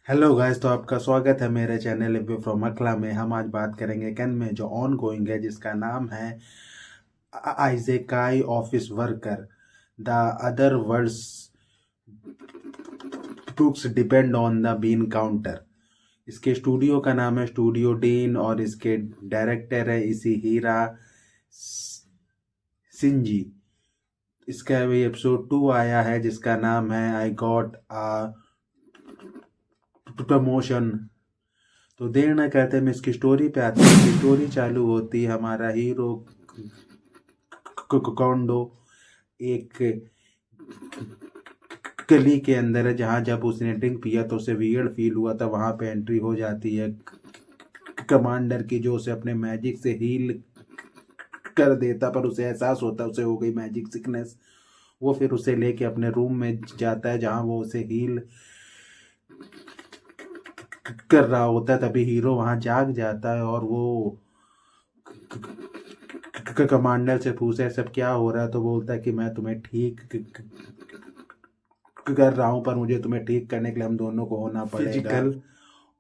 Hello guys, तो आपका स्वागत है मेरे चैनल लिव फ्रॉम अकला में। हम आज बात करेंगे कैन में जो ऑन गोइंग है, जिसका नाम है आइजेकाई office worker. The other words books depend on the bean counter. इसके स्टूडियो का नाम है स्टूडियो डीन और इसके डायरेक्टर है इसी हीरा सिंजी। इसका अभी एपिसोड 2 आया है जिसका नाम है आई गॉट अ प्रमोशन। तो देर न करते हम इसकी स्टोरी पे आते हैं। इसकी स्टोरी चालू होती है, हमारा हीरो कोंडो एक गली के अंदर है जहाँ जब उसने ड्रिंक पिया तो उसे वियर्ड फील हुआ था। वहाँ पे एंट्री हो जाती है कमांडर की, जो उसे अपने मैजिक से हील कर देता, पर उसे एहसास होता उसे हो गई मैजिक सिकनेस। वो फिर उसे लेके अपने रूम में जाता है जहाँ वो उसे हील कर रहा होता है। तभी हीरो वहां जाग जाता है और वो कमांडर से पूछता है सब क्या हो रहा है। तो बोलता है कि मैं तुम्हें ठीक कर रहा हूँ, पर मुझे तुम्हें ठीक करने के लिए हम दोनों को होना पड़ेगा फिजिकल।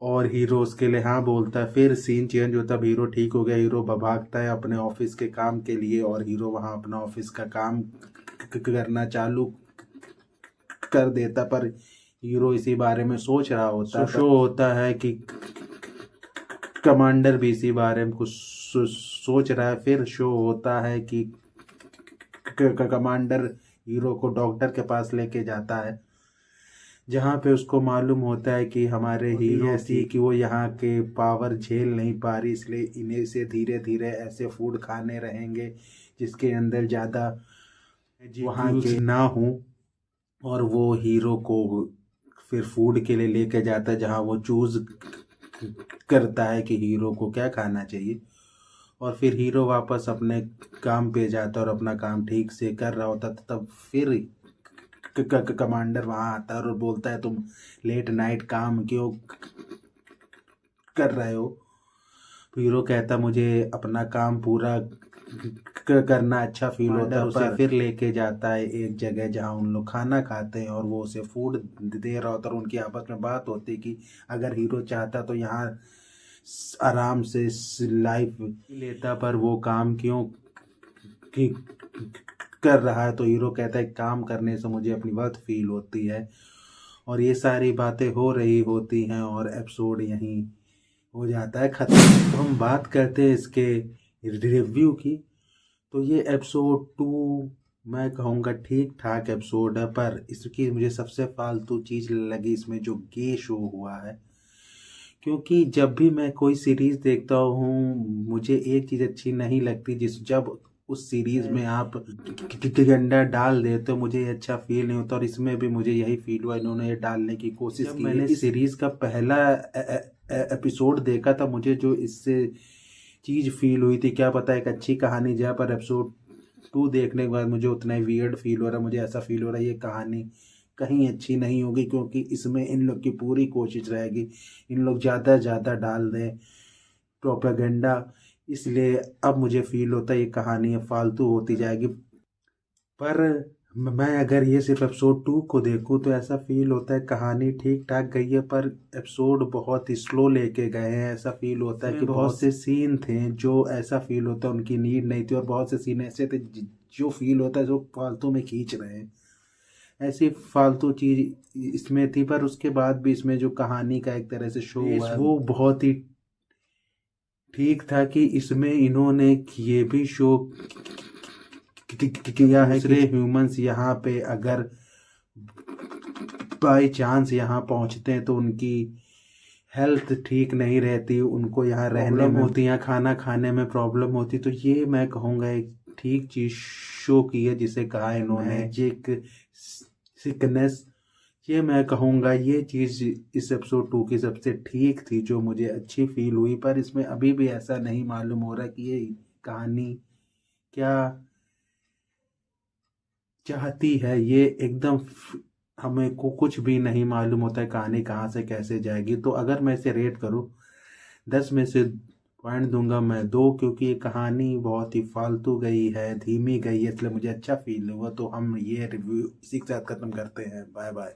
और हीरो उसके लिए हाँ बोलता है। फिर सीन चेंज होता है, हीरो ठीक हो गया, हीरो भागता है अपने ऑफिस के काम के लिए और हीरो वहाँ अपना ऑफिस का काम करना चालू कर देता। पर हीरो इसी बारे में सोच रहा होता। शो होता है कि कमांडर भी इसी बारे में कुछ सोच रहा है। फिर शो होता है कि कमांडर हीरो को डॉक्टर के पास लेके जाता है, जहाँ पे उसको मालूम होता है कि हमारे हीरो ऐसी कि वो यहाँ के पावर झेल नहीं पा रही, इसलिए इन्हें से धीरे धीरे ऐसे फूड खाने रहेंगे जिसके अंदर ज़्यादा वहाँ के ना हो। और वो हीरो को फिर फूड के लिए लेके जाता है, जहाँ वो चूज करता है कि हीरो को क्या खाना चाहिए। और फिर हीरो वापस अपने काम पे जाता है और अपना काम ठीक से कर रहा होता। तब फिर कमांडर वहाँ आता है और बोलता है तुम लेट नाइट काम क्यों कर रहे हो। हीरो कहता मुझे अपना काम पूरा करना अच्छा फील होता है। उसे फिर लेके जाता है एक जगह जहाँ उन लोग खाना खाते हैं और वो उसे फूड दे रहा होता है। और उनकी आपस में बात होती है कि अगर हीरो चाहता तो यहाँ आराम से लाइफ लेता, पर वो काम क्यों कि कर रहा है। तो हीरो कहता है काम करने से मुझे अपनी वर्थ फील होती है। और ये सारी बातें हो रही होती हैं और एपिसोड यहीं हो जाता है खत्म। तो हम बात करते हैं इसके रिव्यू की। तो ये एपिसोड 2 मैं कहूँगा ठीक ठाक एपिसोड है, पर इसकी मुझे सबसे फालतू चीज़ लगी इसमें जो गे शो हुआ है। क्योंकि जब भी मैं कोई सीरीज देखता हूँ मुझे एक चीज़ अच्छी नहीं लगती, जब उस सीरीज में आप गंडा डाल देते हो मुझे ये अच्छा फील नहीं होता। और इसमें भी मुझे यही फील हुआ, इन्होंने ये डालने की कोशिश की। मैंने इस सीरीज का पहला एपिसोड देखा था, मुझे जो इससे चीज़ फील हुई थी क्या पता एक अच्छी कहानी, जहाँ पर एपिसोड 2 देखने के बाद मुझे उतना ही वियर्ड फील हो रहा है। मुझे ऐसा फील हो रहा है ये कहानी कहीं अच्छी नहीं होगी, क्योंकि इसमें इन लोग की पूरी कोशिश रहेगी इन लोग ज़्यादा ज़्यादा डाल दें प्रोपेगेंडा। इसलिए अब मुझे फील होता है ये कहानी फालतू होती जाएगी। पर मैं अगर ये सिर्फ एपिसोड 2 को देखूं तो ऐसा फील होता है कहानी ठीक ठाक गई है, पर एपिसोड बहुत ही स्लो लेके गए हैं। ऐसा फील होता है कि बहुत से सीन थे जो ऐसा फील होता है उनकी नीड नहीं थी, और बहुत से सीन ऐसे थे जो फील होता है जो फालतू में खींच रहे हैं। ऐसी फालतू चीज इसमें थी, पर उसके बाद भी इसमें जो कहानी का एक तरह से शो हुआ है वो बहुत ही ठीक था। कि इसमें इन्होंने ये भी शो किया है दूसरे ह्यूमंस यहाँ पे अगर बाई चांस यहाँ पहुँचते हैं तो उनकी हेल्थ ठीक नहीं रहती, उनको यहाँ रहने में होती, यहाँ खाना खाने में प्रॉब्लम होती। तो ये मैं कहूँगा एक ठीक चीज शो की है, जिसे कहा इन्होंने मैजिक सिकनेस। ये मैं कहूँगा ये चीज़ इस एपिसोड 2 की सबसे ठीक थी, जो मुझे अच्छी फील हुई। पर इसमें अभी भी ऐसा नहीं मालूम हो रहा कि ये कहानी क्या चाहती है। ये एकदम हमें को कुछ भी नहीं मालूम होता है कहानी कहाँ से कैसे जाएगी। तो अगर मैं इसे रेट करूँ 10 में से पॉइंट दूंगा मैं 2, क्योंकि ये कहानी बहुत ही फालतू गई है, धीमी गई है, इसलिए मुझे अच्छा फील हुआ। तो हम ये रिव्यू इसी के साथ ख़त्म करते हैं। Bye bye.